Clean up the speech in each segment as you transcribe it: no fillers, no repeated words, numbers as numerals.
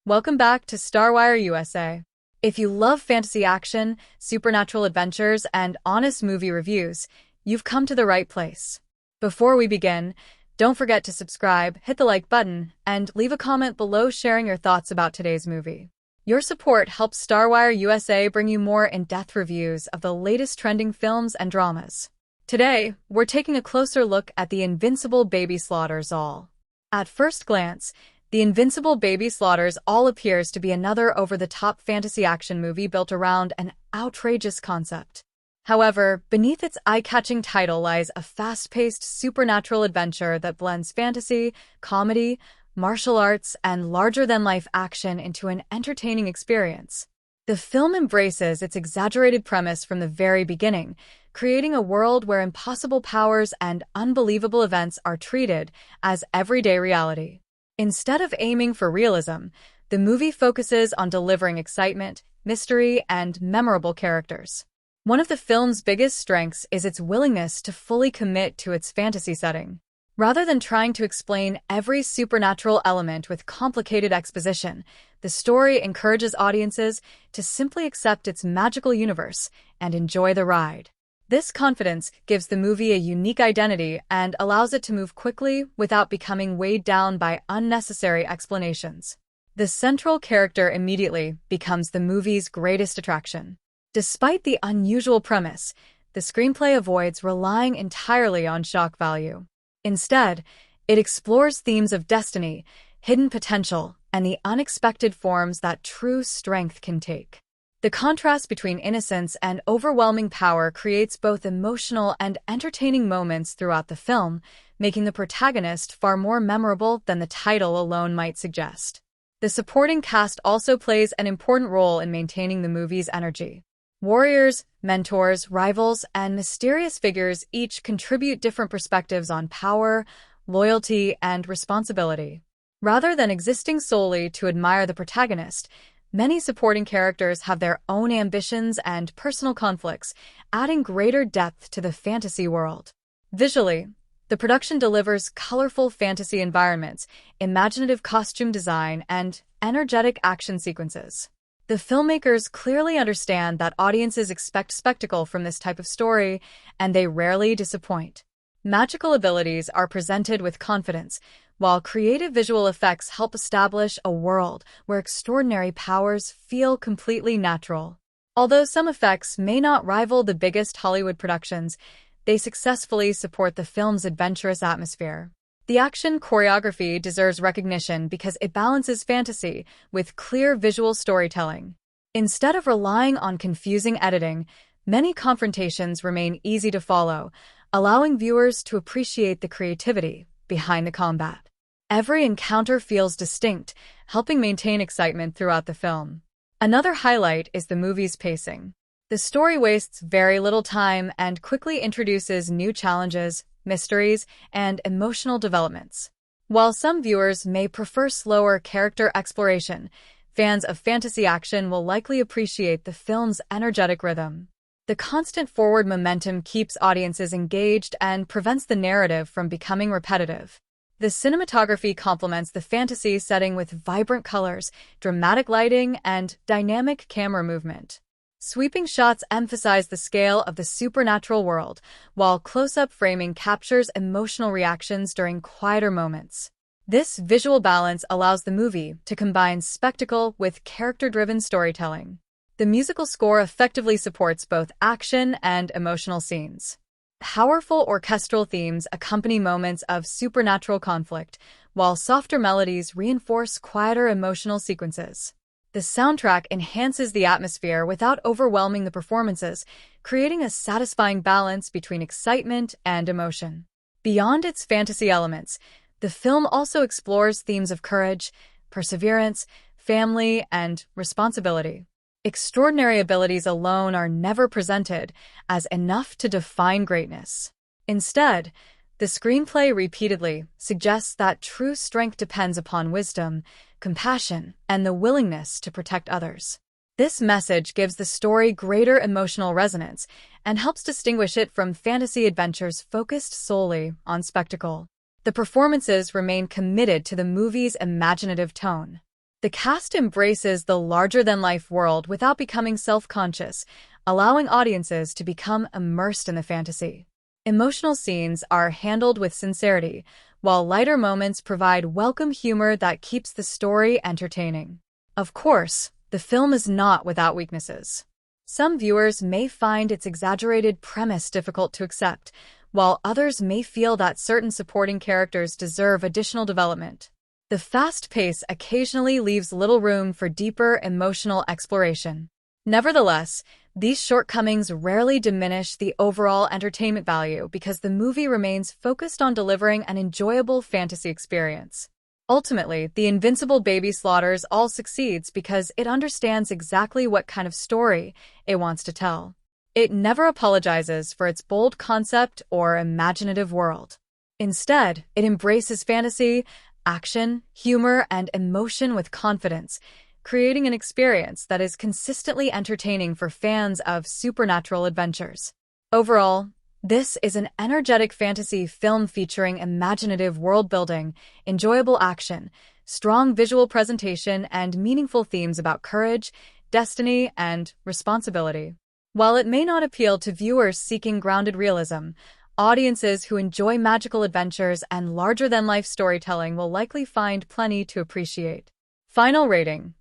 Welcome back to Starwire USA. If you love fantasy action, supernatural adventures, and honest movie reviews, you've come to the right place. Before we begin, don't forget to subscribe, hit the like button, and leave a comment below sharing your thoughts about today's movie. Your support helps Starwire USA bring you more in-depth reviews of the latest trending films and dramas. Today, we're taking a closer look at the Invincible Baby Slaughters All. At first glance, the Invincible Baby Slaughters All appears to be another over-the-top fantasy action movie built around an outrageous concept. However, beneath its eye-catching title lies a fast-paced supernatural adventure that blends fantasy, comedy, martial arts, and larger-than-life action into an entertaining experience. The film embraces its exaggerated premise from the very beginning, creating a world where impossible powers and unbelievable events are treated as everyday reality. Instead of aiming for realism, the movie focuses on delivering excitement, mystery, and memorable characters. One of the film's biggest strengths is its willingness to fully commit to its fantasy setting. Rather than trying to explain every supernatural element with complicated exposition, the story encourages audiences to simply accept its magical universe and enjoy the ride. This confidence gives the movie a unique identity and allows it to move quickly without becoming weighed down by unnecessary explanations. The central character immediately becomes the movie's greatest attraction. Despite the unusual premise, the screenplay avoids relying entirely on shock value. Instead, it explores themes of destiny, hidden potential, and the unexpected forms that true strength can take. The contrast between innocence and overwhelming power creates both emotional and entertaining moments throughout the film, making the protagonist far more memorable than the title alone might suggest. The supporting cast also plays an important role in maintaining the movie's energy. Warriors, mentors, rivals, and mysterious figures each contribute different perspectives on power, loyalty, and responsibility. Rather than existing solely to admire the protagonist, many supporting characters have their own ambitions and personal conflicts, adding greater depth to the fantasy world. Visually, the production delivers colorful fantasy environments, imaginative costume design, and energetic action sequences. The filmmakers clearly understand that audiences expect spectacle from this type of story, and they rarely disappoint. Magical abilities are presented with confidence, while creative visual effects help establish a world where extraordinary powers feel completely natural. Although some effects may not rival the biggest Hollywood productions, they successfully support the film's adventurous atmosphere. The action choreography deserves recognition because it balances fantasy with clear visual storytelling. Instead of relying on confusing editing, many confrontations remain easy to follow, allowing viewers to appreciate the creativity behind the combat. Every encounter feels distinct, helping maintain excitement throughout the film. Another highlight is the movie's pacing. The story wastes very little time and quickly introduces new challenges, mysteries, and emotional developments. While some viewers may prefer slower character exploration, fans of fantasy action will likely appreciate the film's energetic rhythm. The constant forward momentum keeps audiences engaged and prevents the narrative from becoming repetitive. The cinematography complements the fantasy setting with vibrant colors, dramatic lighting, and dynamic camera movement. Sweeping shots emphasize the scale of the supernatural world, while close-up framing captures emotional reactions during quieter moments. This visual balance allows the movie to combine spectacle with character-driven storytelling. The musical score effectively supports both action and emotional scenes. Powerful orchestral themes accompany moments of supernatural conflict, while softer melodies reinforce quieter emotional sequences. The soundtrack enhances the atmosphere without overwhelming the performances, creating a satisfying balance between excitement and emotion. Beyond its fantasy elements, the film also explores themes of courage, perseverance, family, and responsibility. Extraordinary abilities alone are never presented as enough to define greatness. Instead, the screenplay repeatedly suggests that true strength depends upon wisdom, compassion, and the willingness to protect others. This message gives the story greater emotional resonance and helps distinguish it from fantasy adventures focused solely on spectacle. The performances remain committed to the movie's imaginative tone. The cast embraces the larger-than-life world without becoming self-conscious, allowing audiences to become immersed in the fantasy. Emotional scenes are handled with sincerity, while lighter moments provide welcome humor that keeps the story entertaining. Of course, the film is not without weaknesses. Some viewers may find its exaggerated premise difficult to accept, while others may feel that certain supporting characters deserve additional development. The fast pace occasionally leaves little room for deeper emotional exploration. Nevertheless, these shortcomings rarely diminish the overall entertainment value because the movie remains focused on delivering an enjoyable fantasy experience. Ultimately, the Invincible Baby Slaughters all succeeds because it understands exactly what kind of story it wants to tell. It never apologizes for its bold concept or imaginative world. Instead, it embraces fantasy, action, humor, and emotion with confidence, creating an experience that is consistently entertaining for fans of supernatural adventures. Overall, this is an energetic fantasy film featuring imaginative world-building, enjoyable action, strong visual presentation, and meaningful themes about courage, destiny, and responsibility. While it may not appeal to viewers seeking grounded realism, audiences who enjoy magical adventures and larger-than-life storytelling will likely find plenty to appreciate. Final rating: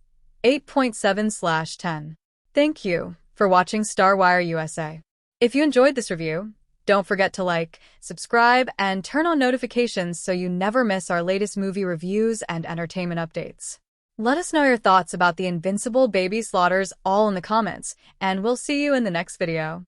8.7/10. Thank you for watching StarWire USA. If you enjoyed this review, don't forget to like, subscribe, and turn on notifications so you never miss our latest movie reviews and entertainment updates. Let us know your thoughts about the Invincible Baby Slaughters all in the comments, and we'll see you in the next video.